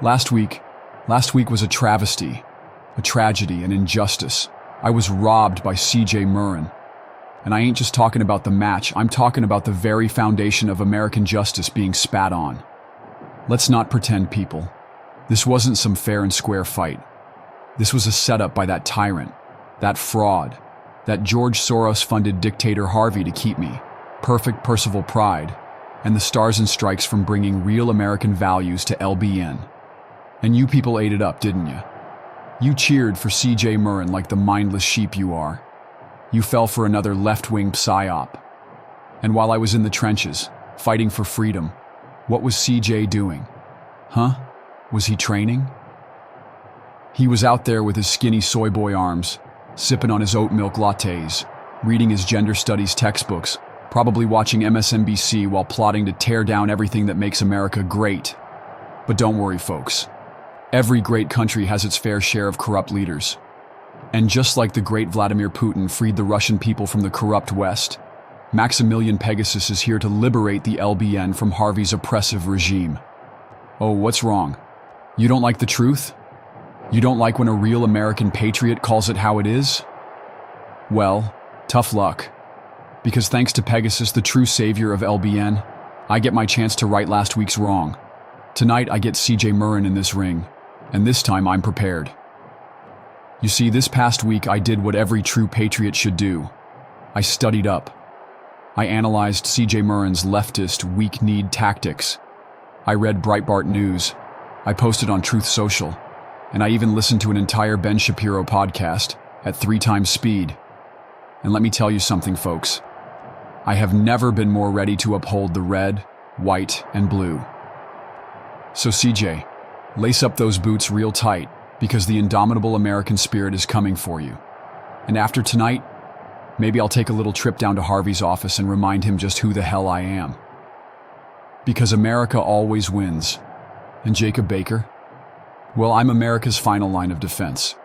Last week was a travesty, a tragedy, an injustice. I was robbed by CJ Murren. And I ain't just talking about the match, I'm talking about the very foundation of American justice being spat on. Let's not pretend, people. This wasn't some fair and square fight. This was a setup by that tyrant, that fraud, that George Soros-funded dictator Harvey to keep me, perfect Percival Pride, and the Stars and Strikes from bringing real American values to LBN. And you people ate it up, didn't you? You cheered for CJ Murren like the mindless sheep you are. You fell for another left-wing psyop. And while I was in the trenches, fighting for freedom, what was CJ doing? Huh? Was he training? He was out there with his skinny soy boy arms, sipping on his oat milk lattes, reading his gender studies textbooks, probably watching MSNBC while plotting to tear down everything that makes America great. But don't worry, folks. Every great country has its fair share of corrupt leaders. And just like the great Vladimir Putin freed the Russian people from the corrupt West, Maximilian Pegasus is here to liberate the LBN from Harvey's oppressive regime. Oh, what's wrong? You don't like the truth? You don't like when a real American patriot calls it how it is? Well, tough luck. Because thanks to Pegasus, the true savior of LBN, I get my chance to right last week's wrong. Tonight I get CJ Murren in this ring, and this time I'm prepared. You see, this past week I did what every true patriot should do. I studied up. I analyzed CJ Murren's leftist, weak-kneed tactics. I read Breitbart News. I posted on Truth Social. And I even listened to an entire Ben Shapiro podcast at 3 times speed. And let me tell you something, folks. I have never been more ready to uphold the red, white, and blue. So CJ, lace up those boots real tight, because the indomitable American spirit is coming for you. And after tonight, maybe I'll take a little trip down to Harvey's office and remind him just who the hell I am. Because America always wins. And Jacob Baker? Well, I'm America's final line of defense.